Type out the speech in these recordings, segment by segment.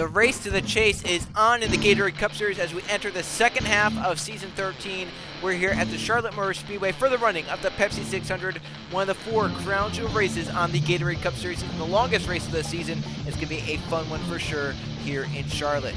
The race to the chase is on in the Gatorade Cup Series as we enter the second half of Season 13. We're here at the Charlotte Motor Speedway for the running of the Pepsi 600, one of the 4 crown jewel races on the Gatorade Cup Series. It's the longest race of the season. It's going to be a fun one for sure here in Charlotte.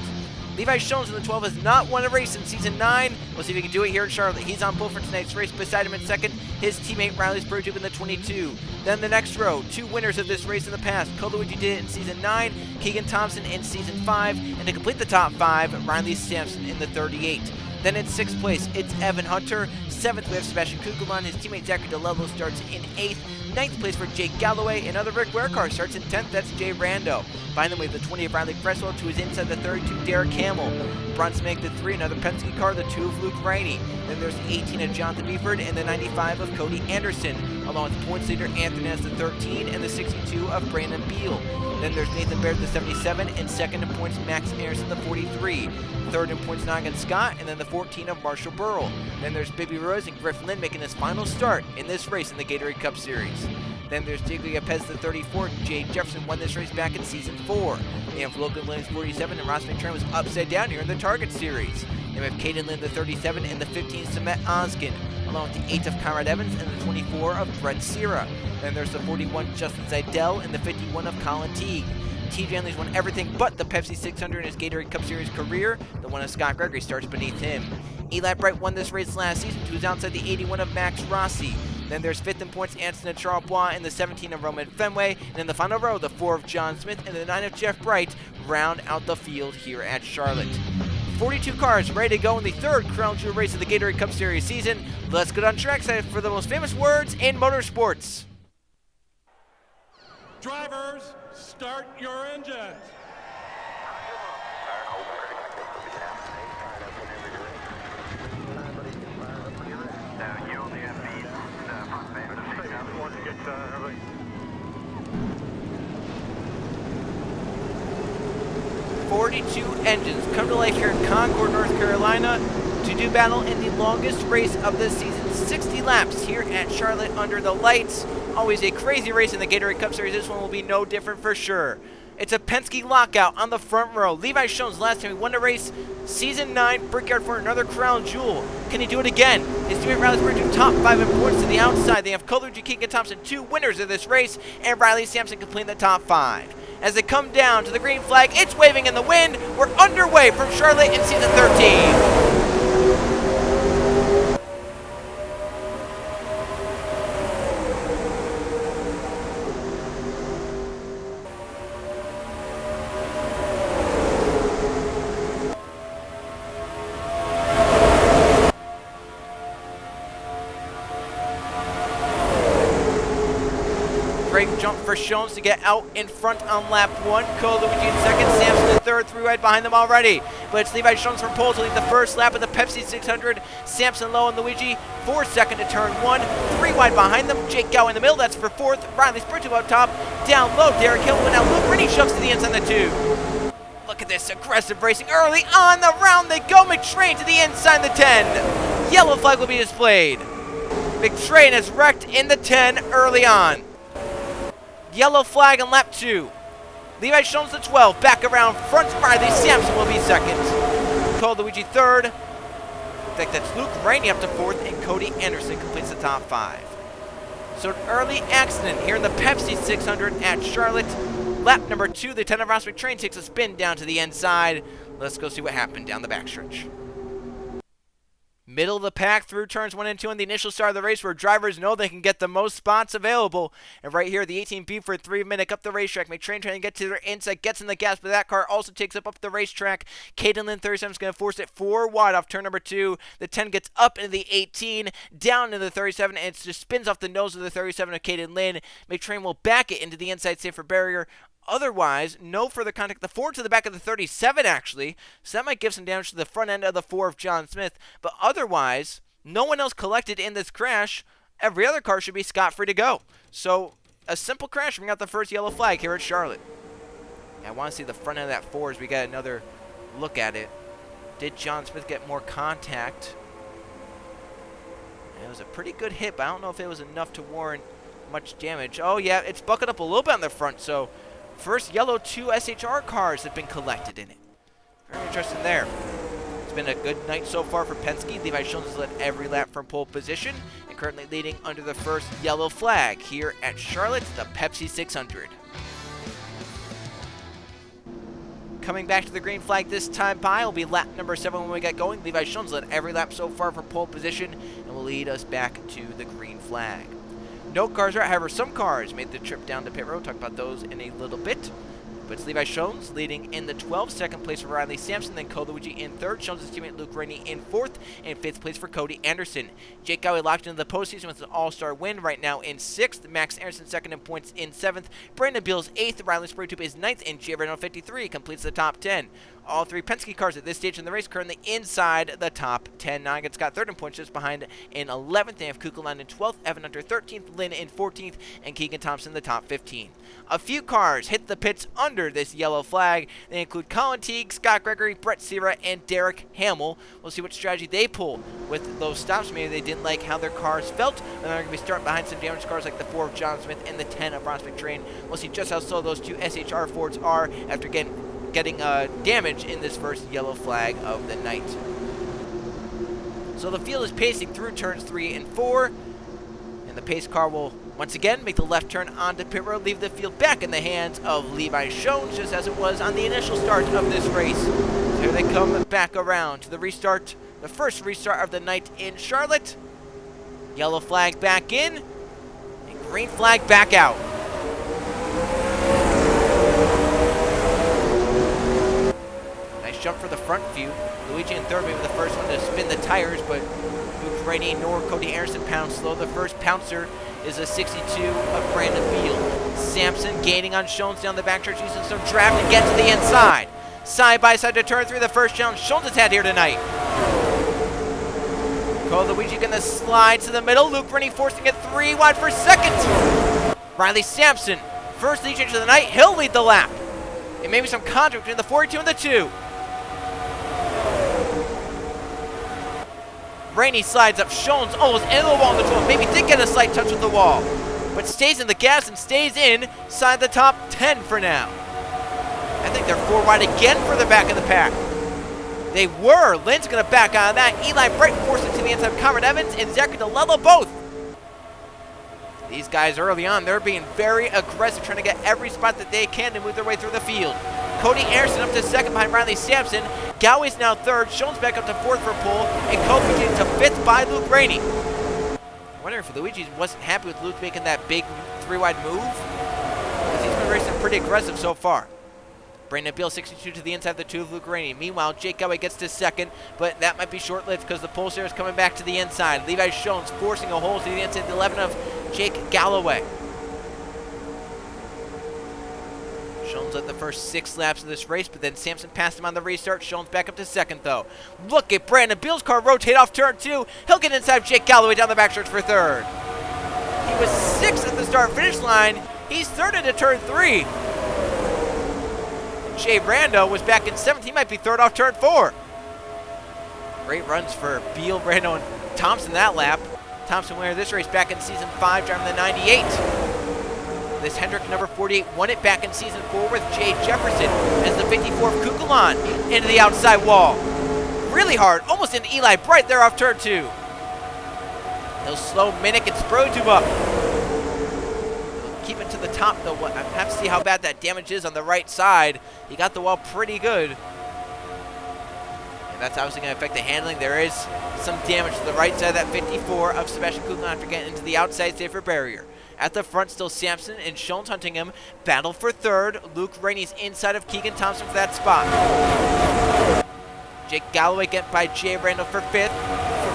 Levi Jones in the 12 has not won a race in Season 9. We'll see if he can do it here in Charlotte. He's on pole for tonight's race. Beside him in second, his teammate Riley Spurgeon in the 22. Then the next row, 2 winners of this race in the past. Coluigi did it in Season 9, Keegan Thompson in Season 5, and to complete the top 5, Riley Sampson in the 38. Then in 6th place, it's Evan Hunter. 7th, we have Sebastian Kugelman. His teammate Zachary DeLello starts in 8th. 9th place for Jake Galloway. Another Rick Warecar starts in 10th. That's Jay Rando. Behind them, we have the 20 of Riley Cresswell. To his inside, the 32, Derek Hamill. Bronson make the 3, another Penske car, the 2 of Luke Rainey. Then there's the 18 of Jonathan Beeford and the 95 of Cody Anderson, along with points leader Anthony as the 13 and the 62 of Brandon Beal. Then there's Nathan Baird, the 77, and second in points Max Anderson, the 43. Third in points Noggin Scott, and then the 14 of Marshall Burrell. Then there's Bibby Rose and Griff Lynn making his final start in this race in the Gatorade Cup Series. Then there's Diego Yepes, the 34. Jay Jefferson won this race back in Season 4. We have Logan Williams, 47, and Ross McTrain was upside down here in the Target Series. Then we have Caden Lynn, the 37, and the 15, Samet Oskin, along with the 8 of Conrad Evans and the 24 of Brett Sierra. Then there's the 41, Justin Zidell, and the 51 of Colin Teague. TJ Henley's won everything but the Pepsi 600 in his Gatorade Cup Series career. The one of Scott Gregory starts beneath him. Eli Bright won this race last season, who's outside the 81 of Max Rossi. Then there's 5th in points, Anson and Charles Bois, and the 17 of Roman Fenway. And in the final row, the 4 of John Smith and the 9 of Jeff Bright round out the field here at Charlotte. 42 cars ready to go in the 3rd Crown Jewel race of the Gatorade Cup Series season. Let's get on trackside for the most famous words in motorsports. Drivers, start your engines. You only have the front man. 42 engines come to life here in Concord, North Carolina to do battle in the longest race of the season. 60 laps here at Charlotte under the lights. Always a crazy race in the Gatorade Cup Series. This one will be no different for sure. It's a Penske lockout on the front row. Levi Jones, last time he won the race, Season 9, Brickyard for another crown jewel. Can he do it again? His teammate Riley Spurgeon top 5 in points to the outside. They have Coluigi, Keegan Thompson, 2 winners of this race, and Riley Sampson completing the top 5. As they come down to the green flag, it's waving in the wind. We're underway from Charlotte in Season 13. Great jump for Jones to get out in front on lap 1. Coluigi in second, Sampson in third, 3 right behind them already. But it's Levi Jones from pole to lead the first lap of the Pepsi 600. Sampson low and Luigi for second to turn 1. 3 wide behind them. Jake Gow in the middle, that's for 4th. Riley Spurgeon up top. Down low, Derek Hill, and now Luke Rennie shoves to the inside the 2. Look at this aggressive racing early on the round. They go. McTrain to the inside the 10. Yellow flag will be displayed. McTrain has wrecked in the 10 early on. Yellow flag on lap 2. Levi Jones the 12, back around front. Riley Sampson will be second. Coluigi third. In fact, that's Luke Rainey up to 4th, and Cody Anderson completes the top 5. So an early accident here in the Pepsi 600 at Charlotte. Lap number 2, the 10 of Ross McTrain takes a spin down to the inside. Let's go see what happened down the backstretch. Middle of the pack through turns 1 and 2 on the initial start of the race where drivers know they can get the most spots available. And right here, the 18B for 3 minutes up the racetrack. McTrain trying to get to their inside, gets in the gas, but that car also takes up the racetrack. Caden Lynn, 37, is going to force it 4 wide off turn number 2. The 10 gets up into the 18, down into the 37, and it just spins off the nose of the 37 of Caden Lynn. McTrain will back it into the inside safer barrier. Otherwise, no further contact. The 4 to the back of the 37, actually. So that might give some damage to the front end of the 4 of John Smith. But otherwise, no one else collected in this crash. Every other car should be scot-free to go. So, a simple crash. Bring out the first yellow flag here at Charlotte. I want to see the front end of that 4 as we get another look at it. Did John Smith get more contact? It was a pretty good hit, but I don't know if it was enough to warrant much damage. Oh, yeah, it's buckled up a little bit on the front, so First yellow 2 SHR cars have been collected in it. Very interesting there. It's been a good night so far for Penske. Levi Schultz has led every lap from pole position and currently leading under the first yellow flag here at Charlotte, the Pepsi 600. Coming back to the green flag this time by will be lap number 7 when we get going. Levi Schultz led every lap so far from pole position and will lead us back to the green flag. No cars are out, however, some cars made the trip down to pit road. Talk about those in a little bit. But it's Levi Schultz leading in the 12th, second place for Riley Sampson, then Cole Luigi in third, Schultz's teammate Luke Rainey in fourth, and fifth place for Cody Anderson. Jake Gowey locked into the postseason with an all-star win right now in sixth, Max Anderson second in points in seventh, Brandon Beals eighth, Riley Spraytube is ninth, and NR2003 completes the top 10. All three Penske cars at this stage in the race currently inside the top 10. Noggin's got third in points, just behind in 11th. They have Kukelan in 12th, Evan Hunter 13th, Lynn in 14th, and Keegan Thompson in the top 15. A few cars hit the pits under this yellow flag. They include Colin Teague, Scott Gregory, Brett Sierra, and Derek Hamill. We'll see what strategy they pull with those stops. Maybe they didn't like how their cars felt, and they're going to be starting behind some damaged cars like the 4 of John Smith and the 10 of Ross McTrain. We'll see just how slow those 2 SHR Fords are after getting damage in this first yellow flag of the night. So the field is pacing through turns 3 and 4, and the pace car will once again make the left turn onto pit road, leave the field back in the hands of Levi Schultz, just as it was on the initial start of this race. So here they come back around to the restart, the first restart of the night in Charlotte. Yellow flag back in, and green flag back out. Jump for the front view. Luigi in third, maybe the first one to spin the tires, but Luke Rainey nor Cody Anderson pounds slow. The first pouncer is a 62 of Brandon Beal. Sampson gaining on Schultz down the backstretch, using some draft to get to the inside. Side by side to turn 3, the first challenge Schultz has had here tonight. Cole Luigi gonna slide to the middle. Luke Rainey forcing it 3 wide for second. Riley Sampson, first lead change of the night. He'll lead the lap. And maybe some contact between the 42 and the 2. Rainey slides up. Schultz almost into the wall on the 12. Maybe did get a slight touch with the wall, but stays in the gas and stays inside the top 10 for now. I think they're 4 wide again for the back of the pack. They were. Lynn's going to back out of that. Eli Bright forced it to the inside of Cameron Evans and Zachary DeLello both. These guys early on, they're being very aggressive, trying to get every spot that they can to move their way through the field. Cody Anderson up to second behind Riley Sampson. Gowey's now third. Schultz back up to fourth for pole. And Kobe to fifth by Luke Rainey. I wonder if Luigi wasn't happy with Luke making that big 3-wide move, because he's been racing pretty aggressive so far. Brandon Beal 62 to the inside of the 2 of Luke Rainey. Meanwhile, Jake Gowey gets to second, but that might be short-lived because the pole is coming back to the inside. Levi Schultz forcing a hole to the inside, the 11 of Jake Galloway. Schultz led the first 6 laps of this race, but then Sampson passed him on the restart. Schultz back up to second, though. Look at Brandon Beal's car rotate off turn 2. He'll get inside of Jake Galloway down the backstretch for third. He was 6th at the start-finish line. He's third into turn 3. Jay Brando was back in 7th. He might be third off turn 4. Great runs for Beal, Brando, and Thompson that lap. Thompson winner this race back in season 5, driving the 98. This Hendrick number 48 won it back in season 4 with Jay Jefferson as the 54 of Kukelan into the outside wall. Really hard, almost into Eli Bright there off turn 2. He'll slow Minnick and Sprotube up. Keep it to the top though. I have to see how bad that damage is on the right side. He got the wall pretty good. And that's obviously going to affect the handling. There is some damage to the right side of that 54 of Sebastian Kukelan after getting into the outside safer barrier. At the front, still Sampson and Schultz hunting him. Battle for third. Luke Rainey's inside of Keegan Thompson for that spot. Jake Galloway get by Jay Randall for 5th.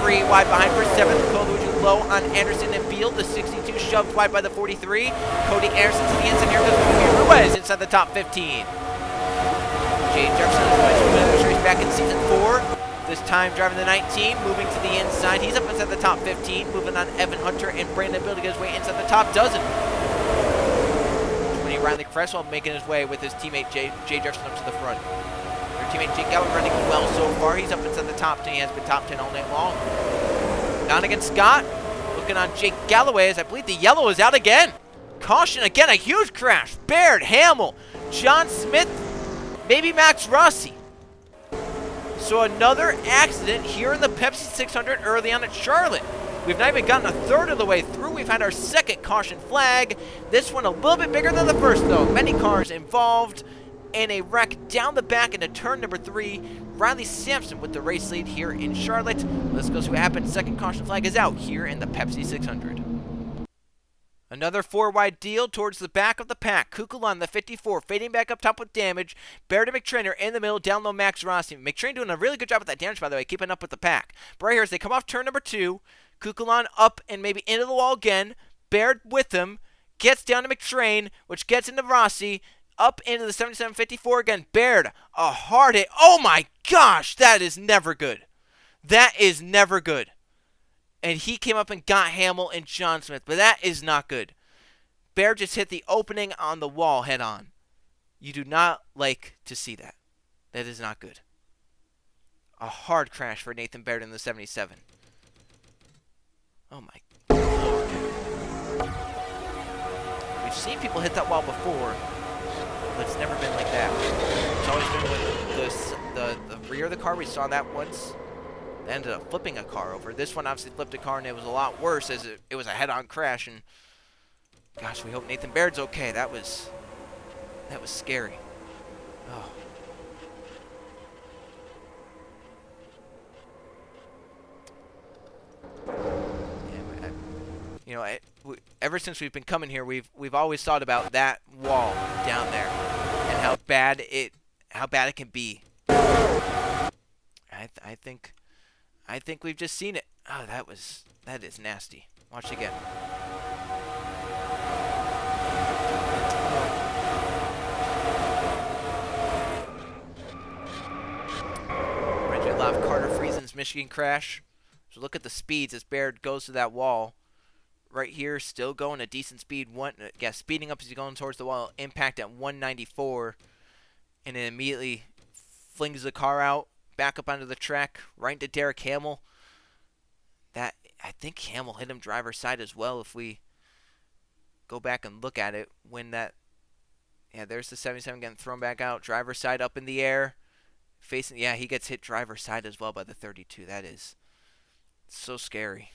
3 wide behind for 7th. Cole Luigi low on Anderson and Beal. The 62 shoved wide by the 43. Cody Anderson to the inside. Here goes Ruiz inside the top 15. Jay Jefferson is going to win this race back in season 4. This time driving the 19, moving to the inside. He's up inside the top 15, moving on Evan Hunter and Brandon Beal to get his way inside the top dozen. 20 Riley Cresswell making his way with his teammate Jay Jefferson up to the front. Their teammate Jake Galloway running well so far. He's up inside the top 10. He has been top 10 all night long. Donegan Scott looking on Jake Galloway as I believe the yellow is out again. Caution again, a huge crash. Baird, Hamill, John Smith, maybe Max Rossi. So another accident here in the Pepsi 600 early on at Charlotte. We've not even gotten a third of the way through. We've had our second caution flag. This one a little bit bigger than the first, though. Many cars involved in a wreck down the back into turn number 3. Riley Sampson with the race lead here in Charlotte. Let's go see what happens. Second caution flag is out here in the Pepsi 600. Another 4-wide deal towards the back of the pack. Kukulon, the 54, fading back up top with damage. Baird and McTrainer in the middle, down low Max Rossi. McTrainer doing a really good job with that damage, by the way, keeping up with the pack. But right here, as they come off turn number 2, Kukulon up and maybe into the wall again. Baird with him, gets down to McTrain, which gets into Rossi. Up into the 77-54 again. Baird, a hard hit. Oh my gosh, that is never good. That is never good. And he came up and got Hamill and John Smith, but that is not good. Baird just hit the opening on the wall head on. You do not like to see that. That is not good. A hard crash for Nathan Baird in the 77. Oh my Lord. We've seen people hit that wall before, but it's never been like that. It's always been with the rear of the car. We saw that once. They ended up flipping a car over. This one obviously flipped a car, and it was a lot worse as it was a head-on crash. And gosh, we hope Nathan Baird's okay. That was scary. Oh. Yeah, ever since we've been coming here, we've always thought about that wall down there and how bad it can be. I think we've just seen it. Oh, that is nasty. Watch again. Reminds me a lot of Carter Friesen's Michigan crash. So look at the speeds as Baird goes to that wall. Right here, still going a decent speed. Speeding up as he's going towards the wall. Impact at 194. And then immediately flings the car out. Back up onto the track, right into Derek Hamill. I think Hamill hit him driver's side as well if we go back and look at it. There's the 77 getting thrown back out. Driver's side up in the air. He gets hit driver's side as well by the 32. That is so scary.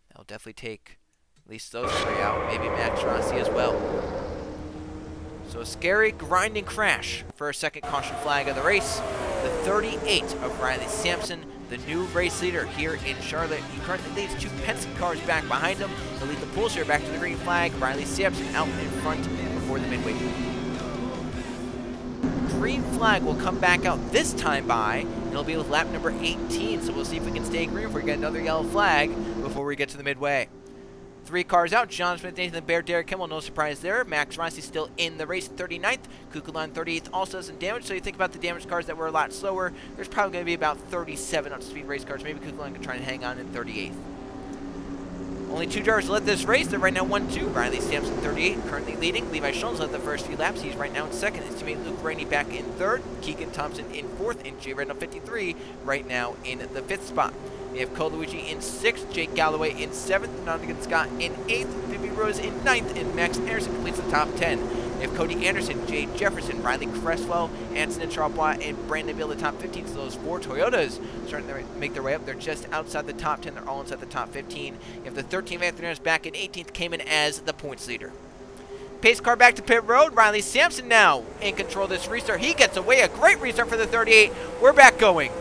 That'll definitely take at least those 3 out. Maybe Max Rossi as well. So a scary, grinding crash for a second caution flag of the race. The 38 of Riley Sampson, the new race leader here in Charlotte. He currently leads 2 Penske cars back behind him. He'll lead the pole share back to the green flag. Riley Sampson out in front before the midway point. Green flag will come back out this time and it'll be with lap number 18. So we'll see if we can stay green if we get another yellow flag before we get to the midway. 3 cars out. John Smith, Nathan Baird, Derek Kimmel, no surprise there. Max Rossi still in the race, 39th. Kukulon, 38th, also doesn't damage. So you think about the damaged cars that were a lot slower. There's probably going to be about 37 on-speed race cars. Maybe Kukulon can try and hang on in 38th. Only 2 drivers led this race. They're right now 1-2. Riley Sampson, 38, currently leading. Levi Schoen's led the first few laps. He's right now in second. His teammate Luke Rainey back in third. Keegan Thompson in fourth. And Jay Redknapp, 53, right now in the 5th spot. We have Cole Luigi in 6th, Jake Galloway in 7th, Nottingham Scott in 8th, Pippi Rose in 9th, and Max Anderson completes the top 10. We have Cody Anderson, Jay Jefferson, Riley Cresswell, Anson and Charbois, and Brandon Beal the top 15. So those 4 Toyotas starting to make their way up. They're just outside the top 10. They're all inside the top 15. You have the 13th Anthony back in 18th, came in as the points leader. Pace car back to pit road. Riley Sampson now in control of this restart. He gets away. A great restart for the 38. We're back going.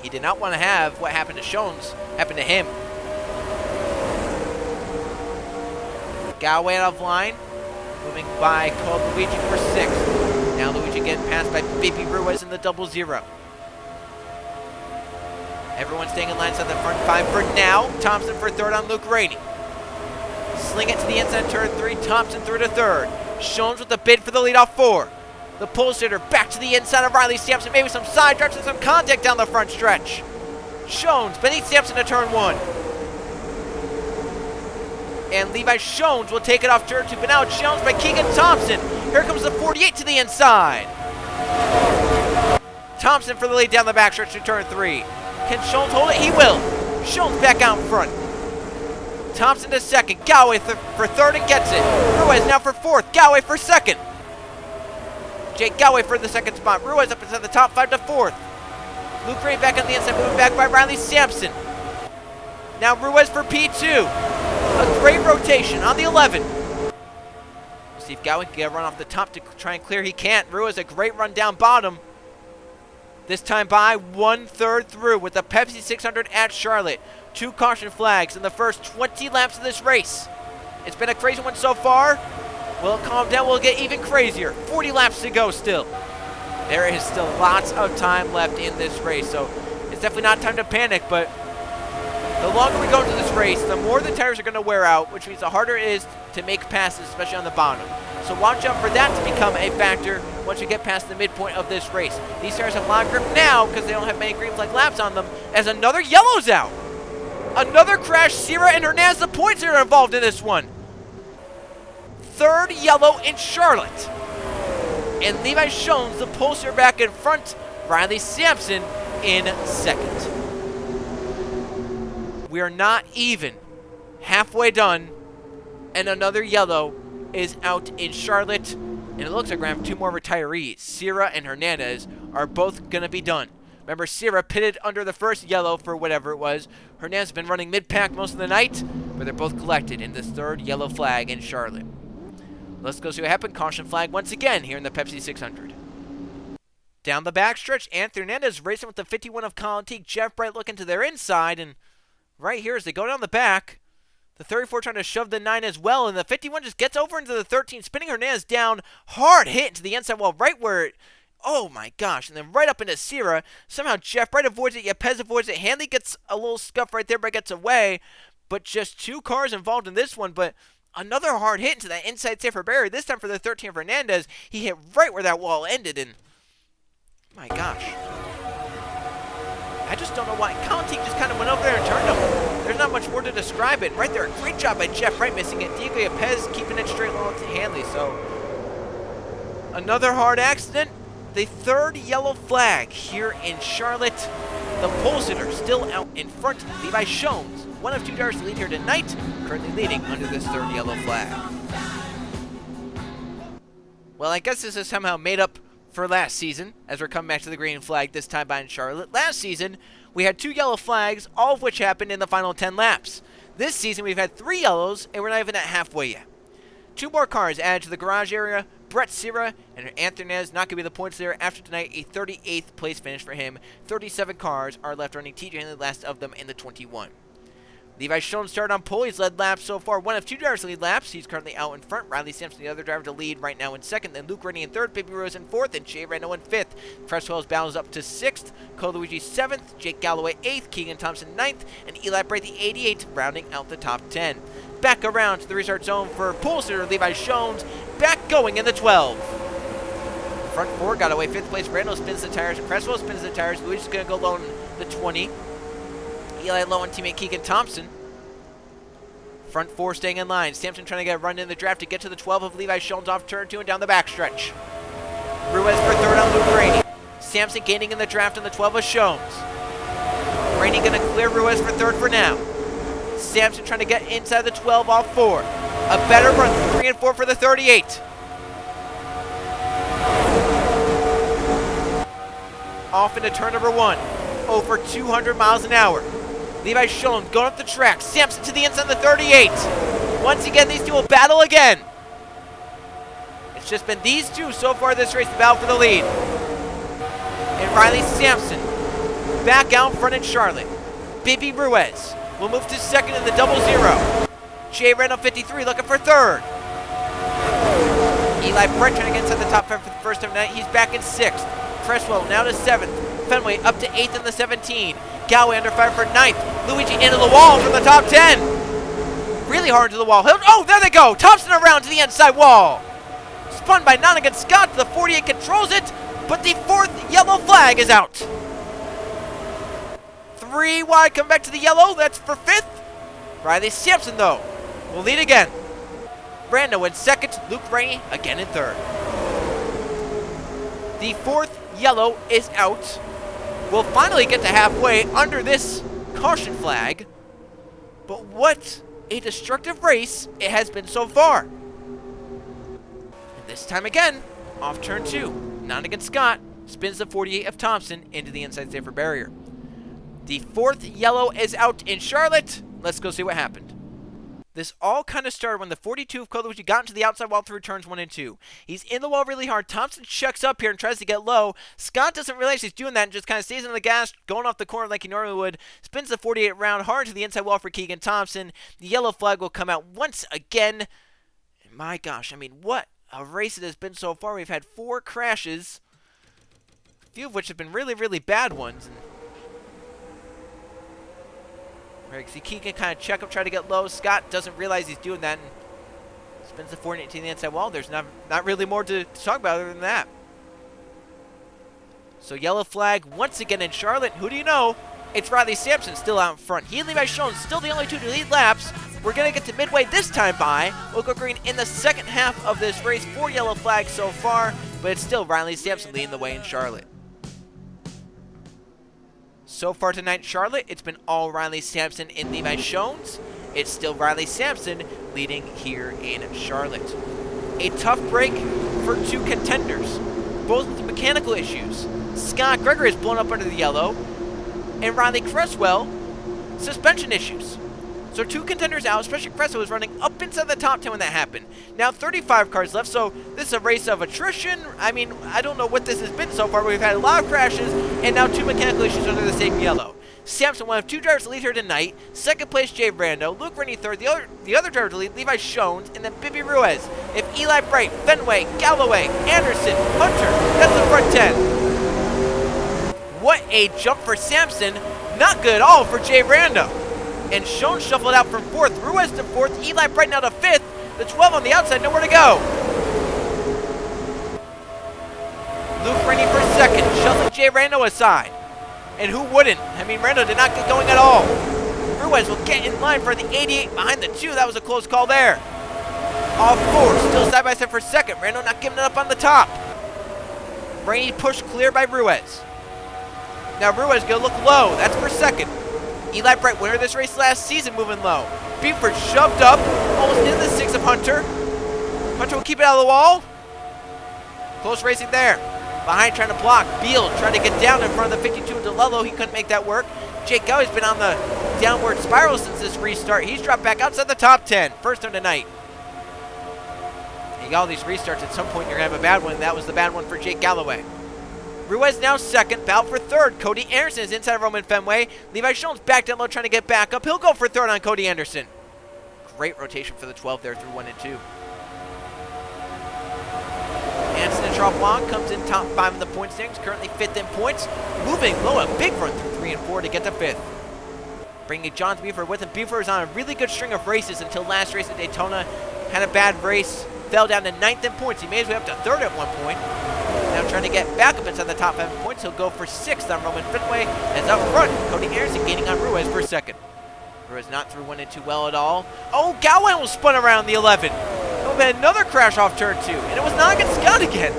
He did not want to have what happened to Schoens happen to him. Galloway out of line. Moving by Cole Luigi for 6th. Now Luigi getting passed by Baby Ruiz in the 0-0. Everyone staying in line inside the front 5 for now. Thompson for 3rd on Luke Rainey. Sling it to the inside turn 3. Thompson through to 3rd. Schoens with the bid for the leadoff 4. The pole sitter back to the inside of Riley Sampson. Maybe some side drafts and some contact down the front stretch. Schoens beneath Sampson to turn 1. And Levi Schoens will take it off turn 2. But now it's Schoens by Keegan Thompson. Here comes the 48 to the inside. Thompson for the lead down the back stretch to turn 3. Can Schoens hold it? He will. Schoens back out in front. Thompson to second. Galloway for third and gets it. Ruiz now for fourth. Galloway for second. Jake Galloway for the second spot. Ruiz up inside the top 5 to fourth. Luke Ray back on the inside, moving back by Riley Sampson. Now Ruiz for P2. A great rotation on the 11. We'll see if Galloway can get a run off the top to try and clear. He can't. Ruiz a great run down bottom. This time by 1/3 through with the Pepsi 600 at Charlotte. 2 caution flags in the first 20 laps of this race. It's been a crazy one so far. Will it calm down? Will it get even crazier? 40 laps to go still. There is still lots of time left in this race, so it's definitely not time to panic, but the longer we go into this race, the more the tires are going to wear out, which means the harder it is to make passes, especially on the bottom. So watch out for that to become a factor once we get past the midpoint of this race. These tires have a lot of grip now because they don't have many green flag laps on them, as another yellow's out. Another crash. Sierra and Hernandez, the points are involved in this one. Third yellow in Charlotte. And Levi Shones, the poster back in front. Riley Sampson in second. We are not even halfway done, and another yellow is out in Charlotte. And it looks like we're going to have 2 more retirees. Sierra and Hernandez are both going to be done. Remember, Sierra pitted under the first yellow for whatever it was. Hernandez has been running mid-pack most of the night, but they're both collected in this third yellow flag in Charlotte. Let's go see what happened. Caution flag once again here in the Pepsi 600. Down the backstretch, Anthony Hernandez racing with the 51 of Colin Teague. Jeff Bright looking to their inside, and right here as they go down the back, the 34 trying to shove the 9 as well, and the 51 just gets over into the 13, spinning Hernandez down. Hard hit into the inside wall, right where it, oh my gosh, and then right up into Sierra. Somehow Jeff Bright avoids it, Yepez avoids it. Hanley gets a little scuff right there, but gets away. But just 2 cars involved in this one, but another hard hit into that inside safer barrier, this time for the 13 of Hernandez. He hit right where that wall ended, and my gosh. I just don't know why. Colin Teague just kind of went over there and turned him. There's not much more to describe it. Right there, a great job by Jeff Bright missing it. Diego Yepez keeping it straight along to Hanley, so another hard accident. The third yellow flag here in Charlotte. The pole sitter still out in front. Levi Shones, one of 2 drivers to lead here tonight, currently leading under this third yellow flag. Well, I guess this is somehow made up for last season, as we're coming back to the green flag this time by in Charlotte. Last season, we had 2 yellow flags, all of which happened in the final 10 laps. This season, we've had 3 yellows, and we're not even at halfway yet. 2 more cars added to the garage area. Brett Sierra and Anthony Hernandez not going to be the points there after tonight. A 38th place finish for him. 37 cars are left running. TJ Hanley, last of them in the 21. Levi Shones started on pole. He's led laps so far. One of 2 drivers to lead laps. He's currently out in front. Riley Sampson, the other driver to lead right now in second. Then Luke Rennie in third. Baby Rose in fourth. And Jay Reno in fifth. Cresswell's battles up to sixth. Cole Luigi 7th. Jake Galloway 8th. Keegan Thompson 9th. And Eli Bray the 88th, rounding out the top 10. Back around to the restart zone for pole sitter Levi Shones. Back going in the 12. Front 4 got away 5th place. Randall spins the tires. Cresswell spins the tires. Luigi's going to go low in the 20. Eli low on teammate Keegan Thompson. Front 4 staying in line. Sampson trying to get a run in the draft to get to the 12 of Levi Shones off turn 2 and down the backstretch. Ruiz for third on Luke Rainey. Sampson gaining in the draft on the 12 of Shones. Rainey going to clear Ruiz for third for now. Sampson trying to get inside the 12 off 4. A better run through 3 and 4 for the 38. Off into turn number 1. Over 200 miles an hour. Levi Shones going up the track. Sampson to the inside of the 38. Once again, these two will battle again. It's just been these two so far this race, the battle for the lead. And Riley Sampson back out front in Charlotte. Bibi Ruiz will move to second in the 00. Jay Reno 53 looking for third. Eli Brett trying to get inside the top 5 for the first time tonight. He's back in 6th. Cresswell now to 7th. Fenway up to 8th in the 17. Galloway under fire for 9th. Luigi into the wall from the top 10. Really hard into the wall. Oh, there they go. Thompson around to the inside wall. Spun by Nonigan Scott. The 48 controls it, but the 4th yellow flag is out. 3 wide, come back to the yellow. That's for 5th. Riley Sampson, though, will lead again. Brando in 2nd. Luke Rainey again in 3rd. The 4th yellow is out. We'll finally get to halfway under this caution flag. But what a destructive race it has been so far. And this time again, off turn 2, not against Scott, spins the 48 of Thompson into the inside safer barrier. The 4th yellow is out in Charlotte. Let's go see what happened. This all kind of started when the 42 of Colucci got into the outside wall through turns 1 and 2. He's in the wall really hard. Thompson checks up here and tries to get low. Scott doesn't realize he's doing that and just kind of stays on the gas, going off the corner like he normally would. Spins the 48 round hard to the inside wall for Keegan Thompson. The yellow flag will come out once again. My gosh, I mean, what a race it has been so far. We've had 4 crashes, a few of which have been really, really bad ones. Right, see Keegan kind of check up, try to get low. Scott doesn't realize he's doing that and spins the 48 to the inside wall. There's not really more to talk about other than that. So yellow flag once again in Charlotte. Who do you know? It's Riley Sampson still out in front. He and Levi Schoen still the only 2 to lead laps. We're going to get to midway this time by. We'll go green in the second half of this race. 4 yellow flags so far, but it's still Riley Sampson leading the way in Charlotte. So far tonight in Charlotte, it's been all Riley Sampson and Levi Schoens. It's still Riley Sampson leading here in Charlotte. A tough break for 2 contenders, both with mechanical issues. Scott Gregory is blown up under the yellow, and Riley Cresswell, suspension issues. So 2 contenders out, especially Cresswell was running up inside the top 10 when that happened. Now 35 cars left, so this is a race of attrition. I mean, I don't know what this has been so far. We've had a lot of crashes, and now 2 mechanical issues under the same yellow. Sampson, one of 2 drivers to lead here tonight. Second place, Jay Brando. Luke Rennie third. The other driver to lead, Levi Schoens, and then Bibby Ruiz. If Eli Bright, Fenway, Galloway, Anderson, Hunter, that's the front 10. What a jump for Sampson. Not good at all for Jay Brando. And Schoen shuffled out from 4th. Ruiz to 4th. Eli Bright now to 5th. The 12 on the outside, nowhere to go. Luke Rennie for 2nd, shuffling Jay Rando aside. And who wouldn't? I mean, Rando did not get going at all. Ruiz will get in line for the 88 behind the 2. That was a close call there. All 4 still side by side for 2nd. Rando not giving it up on the top. Rennie pushed clear by Ruiz. Now Ruiz going to look low. That's for 2nd. Eli Bright, winner of this race last season, moving low. Buford shoved up, almost into the 6 of Hunter. Hunter will keep it out of the wall. Close racing there. Behind trying to block. Beal trying to get down in front of the 52 of DeLello. He couldn't make that work. Jake Gowie's been on the downward spiral since this restart. He's dropped back outside the top 10. First time tonight. You got all these restarts. At some point, you're going to have a bad one. That was the bad one for Jake Galloway. Ruiz now 2nd, battle for 3rd. Cody Anderson is inside of Roman Fenway. Levi Schoen's back down low trying to get back up. He'll go for 3rd on Cody Anderson. Great rotation for the 12 there through 1 and 2. Anderson and Charles Blanc comes in top 5 in the point standings, currently 5th in points. Moving low, a big run through 3 and 4 to get to 5th. Bringing John Buford with him. Buford is on a really good string of races until last race at Daytona. Had a bad race, fell down to 9th in points. He made his way up to 3rd at one point. Now trying to get back up inside the top 5 points. He'll go for 6th on Roman Fenway. As up front, Cody Anderson gaining on Ruiz for 2nd. Ruiz not through 1 and 2 well at all. Oh, Gowan will spun around the 11. That would have been another crash off turn 2. And it was not against Scott again.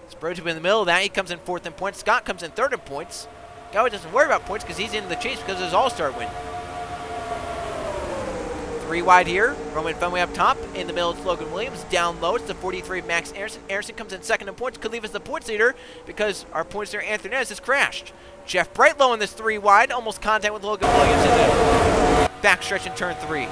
Sprode to be in the middle of that. He comes in 4th in points. Scott comes in 3rd in points. Gowan doesn't worry about points because he's in the chase because of his all-star win. 3 wide here. Roman Fenway up top. In the middle, it's Logan Williams. Down low, it's the 43 of Max Anderson. Anderson comes in 2nd in points. Could leave us the points leader because our points leader, Anthony Nez, has crashed. Jeff Brightlow in this 3 wide. Almost contact with Logan Williams in the backstretch in turn 3.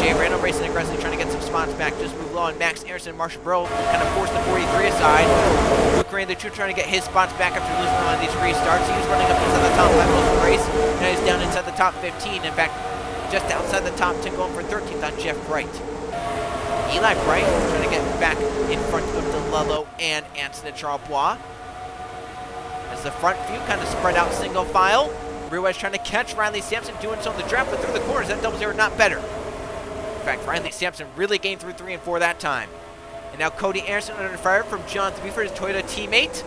Jay Randall racing aggressively, trying to get some spots back. Just move low on Max Anderson and Marshall Burrow. Kind of forced the 43 aside. Luke Rand, the 2 trying to get his spots back after losing one of these restarts. He was running up inside the top 5 most of the race. Now he's down inside the top 15. In fact, just outside the top 10, going for 13th on Jeff Bright. Eli Bright trying to get back in front of DeLello and Anson and Charles. As the front few kind of spread out single file. Ruiz trying to catch Riley Sampson, doing so in the draft, but through the corners, that double zero not better. In fact, Riley Sampson really gained through 3 and 4 that time. And now Cody Anderson under fire from John Buford, his Toyota teammate.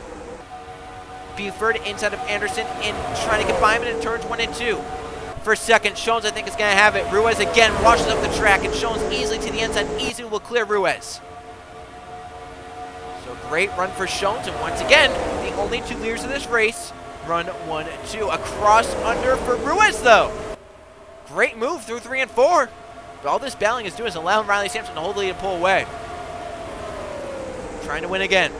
Buford inside of Anderson and trying to get by him in turns 1 and 2. For 2nd, Schoens I think is going to have it. Ruiz again washes up the track and Schoens easily to the inside. Easily will clear Ruiz. So great run for Schoens, and once again, the only 2 leaders of this race. run 1-2. A cross under for Ruiz, though. Great move through 3 and 4. But all this battling is doing is allowing Riley Sampson to hold the lead and pull away. Trying to win again.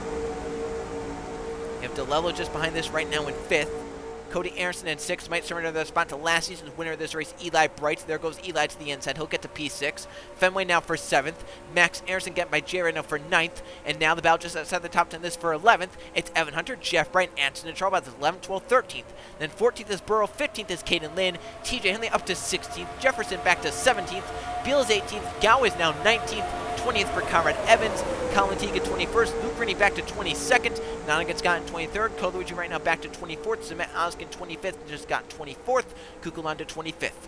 You have DeLello just behind this right now in 5th. Cody Aronson in 6th. Might surrender their spot to last season's winner of this race, Eli Bright. There goes Eli to the inside. He'll get to P6. Fenway now for 7th. Max Aronson getting by Jay right now for 9th. And now the battle just outside the top 10 this for 11th. It's Evan Hunter, Jeff Bright, Anson and Charles 11th, 12th, 13th. Then 14th is Burrow. 15th is Caden Lynn. TJ Henley up to 16th. Jefferson back to 17th. Beal is 18th. Gow is now 19th. 20th for Conrad Evans. Colin Teague at 21st. Luke Rennie back to 22nd. Nonigan Scott in 23rd. Coluigi right now back to 24th. Zemet Oskin 25th. Just got 24th. Kukulon to 25th.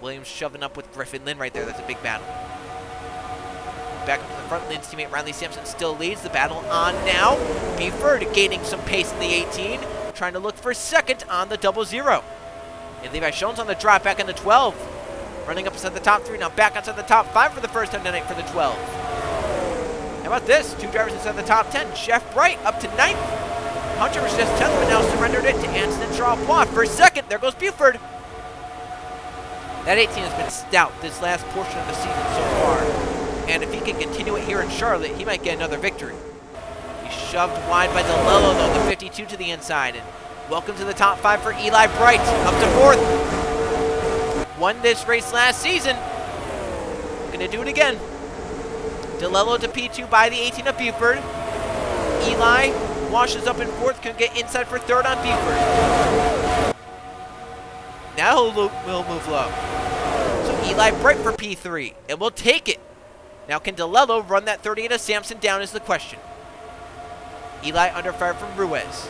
Williams shoving up with Griffin Lynn right there. That's a big battle. Back up to the front. Lynn's teammate Riley Sampson still leads. The battle on now. Beeford gaining some pace in the 18. Trying to look for 2nd on the 00. And Levi Schoen's on the drop back in the 12. Running up inside the top 3, now back outside the top 5 for the first time tonight for the 12. How about this? 2 drivers inside the top 10. Jeff Bright up to 9th. Hunter was just 10th, but now surrendered it to Anson and Charles for 2nd. There goes Buford. That 18 has been stout this last portion of the season so far. And if he can continue it here in Charlotte, he might get another victory. He's shoved wide by DeLello, though, the 52 to the inside. And welcome to the top 5 for Eli Bright, up to 4th. Won this race last season. Gonna do it again. DeLello to P2 by the 18 of Buford. Eli washes up in 4th, can get inside for 3rd on Buford. Now he'll move low. So Eli Bright for P3, and we'll take it. Now can DeLello run that 38 of Sampson down is the question. Eli under fire from Ruiz.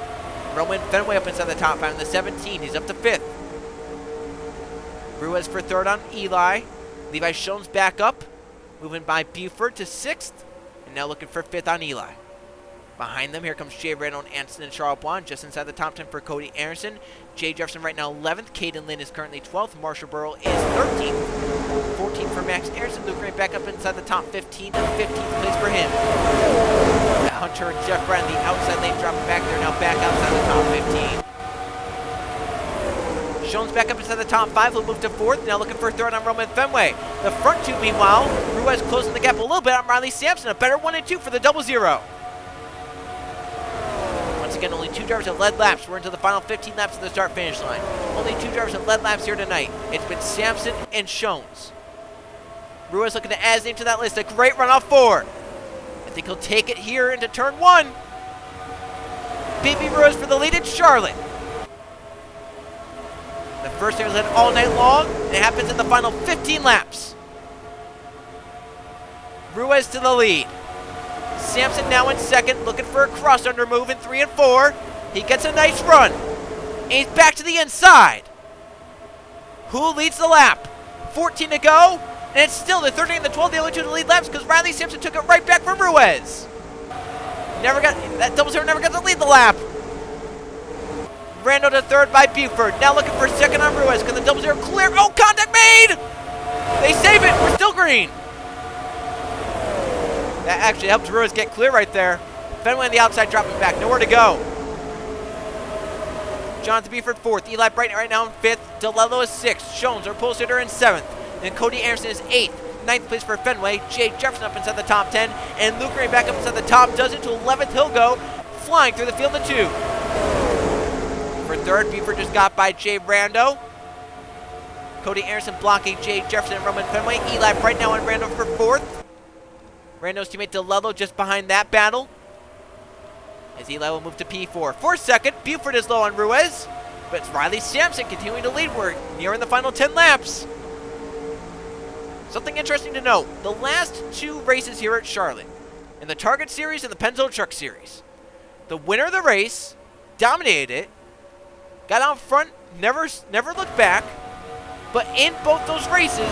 Roman Fenway up inside the top 5 in the 17. He's up to 5th. Ruiz for 3rd on Eli. Levi Schoen's back up. Moving by Buford to 6th. And now looking for 5th on Eli. Behind them, here comes Jay Randall and Anson and Charles just inside the top 10 for Cody Aronson. Jay Jefferson right now 11th. Caden Lynn is currently 12th. Marshall Burrow is 13th. 14th for Max Aronson. Luke Grant back up inside the top 15. And 15th place for him. Hunter and Jeff Brand, the outside lane dropping back there. Now back outside the top 15. Jones back up inside the top 5. He'll move to 4th. Now looking for 3rd on Roman Fenway. The front 2, meanwhile, Ruiz closing the gap a little bit on Riley Sampson. A better 1 and 2 for the 00. Once again, only 2 drivers have led laps. We're into the final 15 laps of the start-finish line. Only 2 drivers have led laps here tonight. It's been Sampson and Jones. Ruiz looking to add his name to that list. A great run off 4. I think he'll take it here into turn 1. Baby Ruiz for the lead in Charlotte. The first time was led all night long, and it happens in the final 15 laps. Ruiz to the lead. Sampson now in 2nd, looking for a cross-under move in 3 and 4. He gets a nice run. And he's back to the inside. Who leads the lap? 14 to go, and it's still the 13 and the 12, the only 2 to lead laps because Riley Sampson took it right back from Ruiz. That 00 never got to lead the lap. Randall to 3rd by Buford. Now looking for 2nd on Ruiz. Can the 00 clear? Oh, contact made! They save it. We're still green. That actually helped Ruiz get clear right there. Fenway on the outside dropping back. Nowhere to go. Jonathan Buford 4th. Eli Bright right now in 5th. DeLello is 6th. Jones, our pole sitter, in 7th. Then Cody Aronson is 8th. 9th place for Fenway. Jay Jefferson up inside the top 10. And Luke Ray back up inside the top dozen to 11th. He'll go flying through the field to 2. For 3rd, Buford just got by Jay Rando. Cody Aronson blocking Jay Jefferson and Roman Fenway. Eli Bright now on Rando for 4th. Rando's teammate DeLello just behind that battle. As Eli will move to P4. For 2nd, Buford is low on Ruiz. But it's Riley Sampson continuing to lead. We're nearing the final 10 laps. Something interesting to note. The last 2 races here at Charlotte, in the Target Series and the Pennzoil Truck Series, the winner of the race dominated it, got out front, never looked back, but in both those races,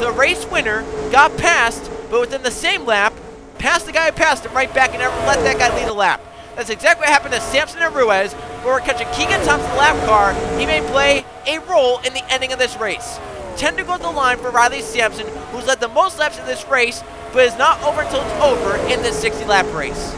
the race winner got passed, but within the same lap, passed the guy who passed him right back and never let that guy lead a lap. That's exactly what happened to Sampson and Ruiz, where we're catching Keegan Thompson's lap car. He may play a role in the ending of this race. 10 to go to the line for Riley Sampson, who's led the most laps in this race, but is not over until it's over in this 60-lap race.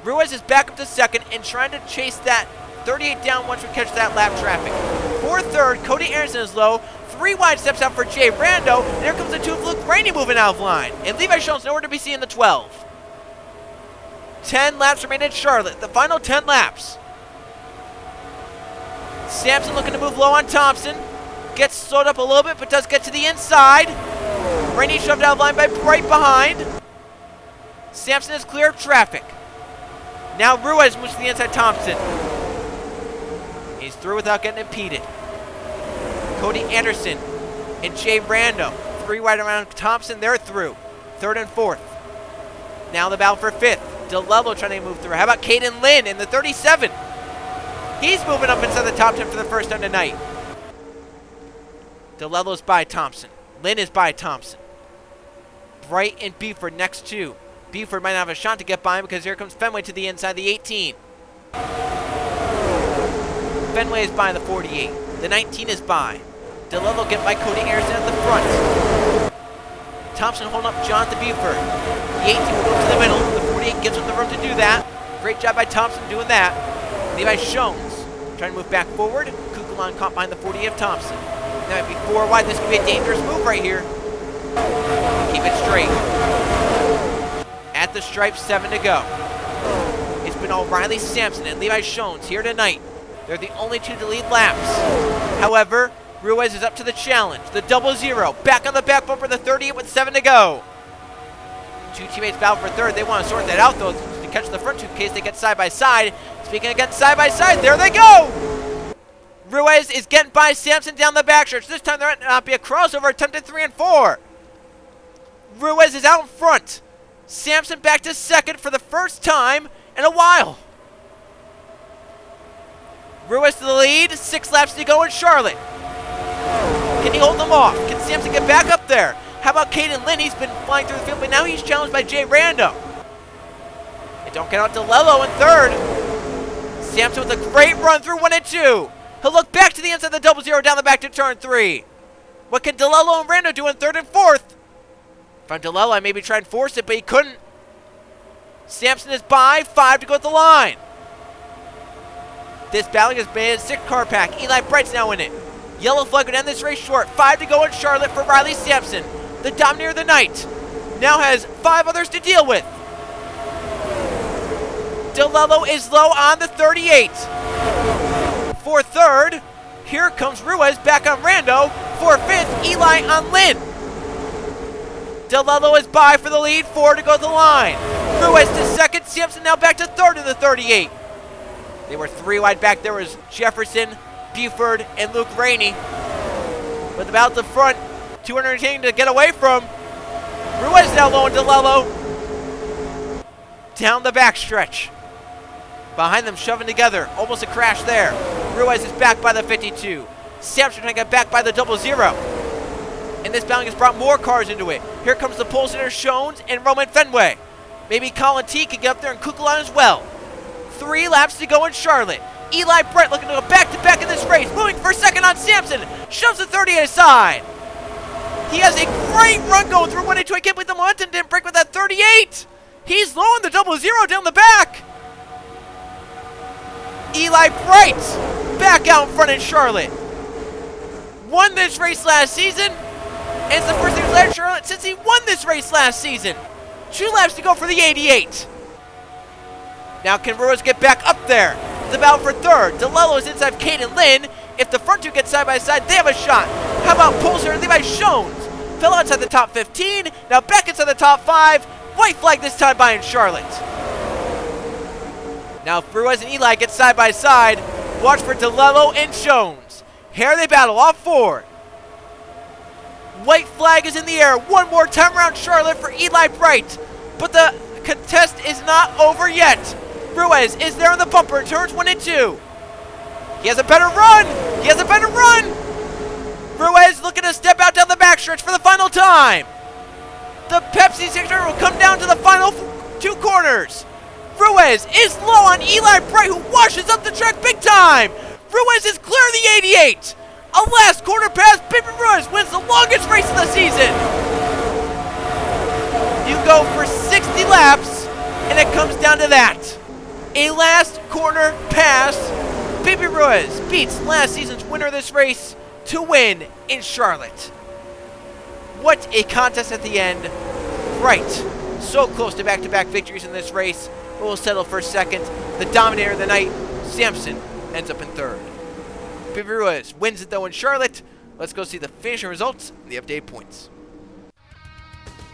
Ruiz is back up to 2nd and trying to chase that 38 down once we catch that lap traffic. For third, Cody Anderson is low. 3 wide steps out for Jay Rando. And here comes the 2 of Luke Rainey moving out of line. And Levi Schoen's nowhere to be seen in the 12. 10 laps remain in Charlotte. The final 10 laps. Sampson looking to move low on Thompson. Gets slowed up a little bit, but does get to the inside. Rainey shoved out of line by Bright behind. Sampson is clear of traffic. Now Ruiz moves to the inside Thompson. He's through without getting impeded. Cody Anderson and Jay Rando. 3 wide around Thompson, they're through. 3rd and 4th. Now the battle for 5th. DeLello trying to move through. How about Caden Lynn in the 37? He's moving up inside the top 10 for the first time tonight. DeLello's by Thompson. Lynn is by Thompson. Bright and Beeford next 2. Beeford might not have a shot to get by him because here comes Fenway to the inside, the 18. Fenway is by the 48. The 19 is by. DeLello get by Cody Anderson at the front. Thompson holding up Jonathan Beeford. The 18 will go to the middle. The 48 gives him the room to do that. Great job by Thompson doing that. Levi Schoens trying to move back forward. Kukulon caught behind the 48 of Thompson. That might be 4 wide. This could be a dangerous move right here. Keep it straight. At the stripe, 7 to go. It's been all Riley Sampson and Levi Schoens here tonight. They're the only 2 to lead laps. However, Ruiz is up to the challenge. The 0-0. Back on the back bumper, the 38 with 7 to go. 2 teammates battle for 3rd. They want to sort that out, though, to catch the front 2 in case they get side by side. Speaking against side by side, there they go! Ruiz is getting by Sampson down the backstretch. This time there might not be a crossover. Attempted 3 and 4. Ruiz is out in front. Sampson back to 2nd for the first time in a while. Ruiz to the lead. 6 laps to go in Charlotte. Can he hold them off? Can Sampson get back up there? How about Caden Lynn? He's been flying through the field, but now he's challenged by Jay Rando. They don't get out DeLello in 3rd. Sampson with a great run through 1 and 2. He'll look back to the inside of the 0-0 down the back to turn 3. What can DeLello and Rando do in 3rd and 4th? If I'm DeLello, I maybe try and force it, but he couldn't. Sampson is by. 5 to go at the line. This battle has been a 6-car pack. Eli Bright's now in it. Yellow flag would end this race short. 5 to go in Charlotte for Riley Sampson. The dominator of the night now has 5 others to deal with. DeLello is low on the 38. For 3rd, here comes Ruiz back on Rando. For 5th, Eli on Lynn. DeLello is by for the lead. 4 to go to the line. Ruiz to 2nd. Sampson now back to 3rd in the 38. They were 3 wide back. There was Jefferson, Buford, and Luke Rainey. But about the front, 218 to get away from. Ruiz now low on DeLello. Down the backstretch. Behind them, shoving together. Almost a crash there. Ruiz is back by the 52. Sampson trying to get back by the 0-0. And this battle has brought more cars into it. Here comes the pole sitter Schoens and Roman Fenway. Maybe Colin T can get up there and Kukulon as well. 3 laps to go in Charlotte. Eli Brett looking to go back-to-back in this race. Moving for 2nd on Sampson. Shoves the 38 aside. He has a great run going through 1 and 2. I can't believe the momentum didn't break with that 38. He's low on the 0-0 down the back. Eli Bright back out in front in Charlotte. Won this race last season. And it's the first time he's led Charlotte since he won this race last season. 2 laps to go for the 88. Now can Ruiz get back up there? The battle for 3rd. DeLello is inside Caden Lynn. If the front 2 get side by side, they have a shot. How about Pulser and Levi Schoens? Fell outside the top 15. Now back inside the top 5. White flag this time by in Charlotte. Now if Ruiz and Eli get side by side, watch for DeLello and Schoens. Here they battle off 4. White flag is in the air. 1 more time around Charlotte for Eli Bright. But the contest is not over yet. Ruiz is there on the bumper in turns 1 and 2. He has a better run. He has a better run. Ruiz looking to step out down the backstretch for the final time. The Pepsi 600 will come down to the final 2 corners. Ruiz is low on Eli Bright, who washes up the track big time. Ruiz is clear of the 88. A last corner pass. Baby Ruiz wins the longest race of the season. You go for 60 laps, and it comes down to that. A last corner pass Baby Ruiz beats last season's winner of this race to win in Charlotte. What a contest at the end. Right. So close to back-to-back victories in this race, but we'll settle for second. The dominator of the night, Samson, ends up in third. Baby Ruiz wins it though in Charlotte. Let's go see the finishing results and the updated points.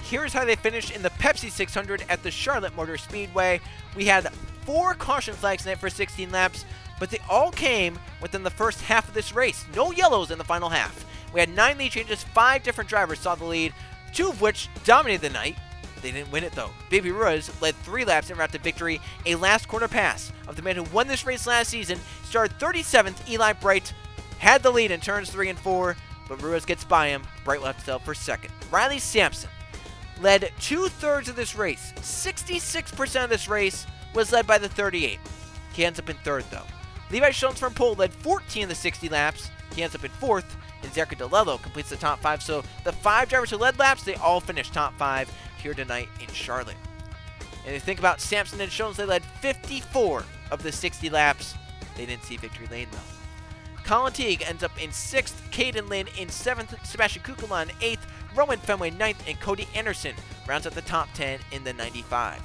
Here's how they finished in the Pepsi 600 at the Charlotte Motor Speedway. We had 4 caution flags in it for 16 laps, but they all came within the first half of this race. No yellows in the final half. We had 9 lead changes, 5 different drivers saw the lead, 2 of which dominated the night. They didn't win it though. Baby Ruiz led 3 laps en route to victory. A last corner pass of the man who won this race last season. Started 37th, Eli Bright had the lead in turns 3 and 4, but Ruiz gets by him. Bright left himself for second. Riley Sampson led 2/3 of this race. 66% of this race was led by the 38. He ends up in third though. Levi Schultz from pole led 14 of the 60 laps. He ends up in fourth. And Zerka DeLello completes the top 5. So the 5 drivers who led laps, they all finished top 5 here tonight in Charlotte. And if you think about Sampson and Schultz, they led 54 of the 60 laps. They didn't see victory lane though. Colin Teague ends up in 6th, Caden Lynn in 7th, Sebastian Kukula in 8th, Roman Fenway 9th, and Cody Anderson rounds out the top 10 in the 95.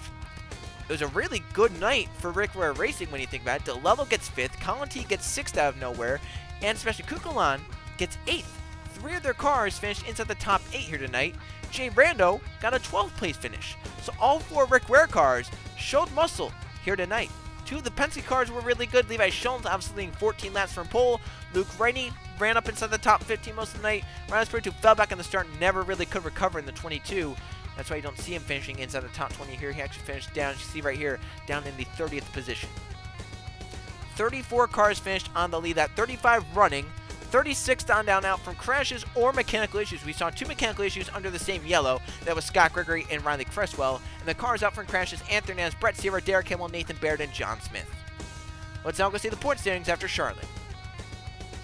It was a really good night for Rick Ware Racing when you think about it. DeLello gets 5th, Colin Teague gets 6th out of nowhere, and Sebastian Kukula gets 8th. 3 of their cars finished inside the top 8 here tonight. Jay Brando got a 12th place finish. So all 4 Rick Ware cars showed muscle here tonight. 2 of the Penske cars were really good. Levi Schultz obviously leading 14 laps from pole. Luke Rainey ran up inside the top 15 most of the night. Ryan Spiritu fell back on the start, never really could recover in the 22. That's why you don't see him finishing inside the top 20 here. He actually finished down, you see right here, down in the 30th position. 34 cars finished on the lead, that 35 running. 36 down out from crashes or mechanical issues. We saw 2 mechanical issues under the same yellow. That was Scott Gregory and Riley Cresswell. And the cars out from crashes, Anthony Nance, Brett Sierra, Derek Hamill, Nathan Baird, and John Smith. Let's now go see the point standings after Charlotte.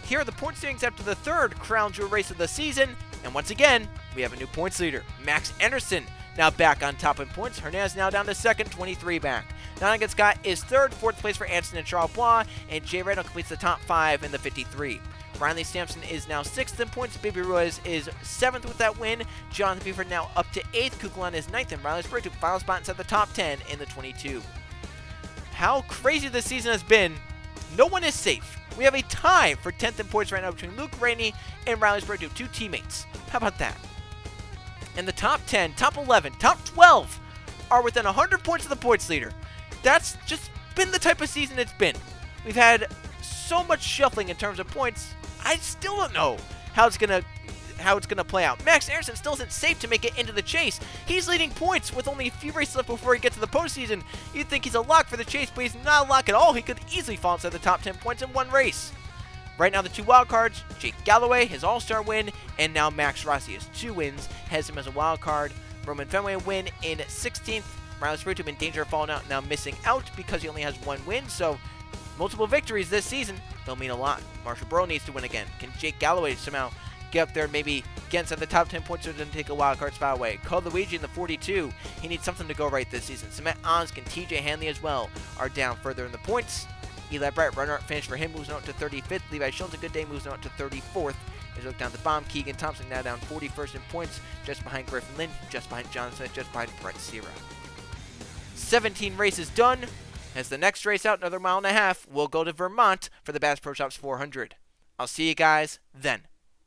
Here are the point standings after the 3rd Crown Jewel race of the season. And once again, we have a new points leader. Max Anderson now back on top in points. Hernandez now down to 2nd, 23 back. Donegan Scott is 3rd, 4th place for Anderson and Charles Bois. And Jay Randall completes the top 5 in the 53. Riley Sampson is now 6th in points. Baby Ruiz is 7th with that win. Jonathan Buford now up to 8th. Kukulon is 9th. And Riley Spiritu final spot inside the top 10 in the 22. How crazy this season has been. No one is safe. We have a tie for 10th in points right now between Luke Rainey and Riley Spiritu, 2 teammates. How about that? And the top 10, top 11, top 12 are within 100 points of the points leader. That's just been the type of season it's been. We've had so much shuffling in terms of points. I still don't know how it's gonna play out. Max Anderson still isn't safe to make it into the chase. He's leading points with only a few races left before he gets to the postseason. You'd think he's a lock for the chase, but he's not a lock at all. He could easily fall inside the top 10 points in one race. Right now, the 2 wild cards, Jake Galloway, his all-star win, and now Max Rossi has 2 wins, has him as a wild card. Roman Fenway win in 16th. Riley Spiritu in danger of falling out, now missing out because he only has 1 win, so multiple victories this season, they'll mean a lot. Marshall Burrow needs to win again. Can Jake Galloway somehow get up there and maybe get inside the top 10 points so it doesn't take a wild card spot away? Cole Luigi in the 42, he needs something to go right this season. Samet Onsk and TJ Hanley as well are down further in the points. Eli Bright, runner-up finish for him, moves on to 35th. Levi Schultz, a good day, moves on to 34th. As we look down the bottom, Keegan Thompson now down 41st in points, just behind Griffin Lynn, just behind John Smith, just behind Brett Sierra. 17 races done. As the next race out, another 1.5 mile, we'll go to Vermont for the Bass Pro Shops 400. I'll see you guys then.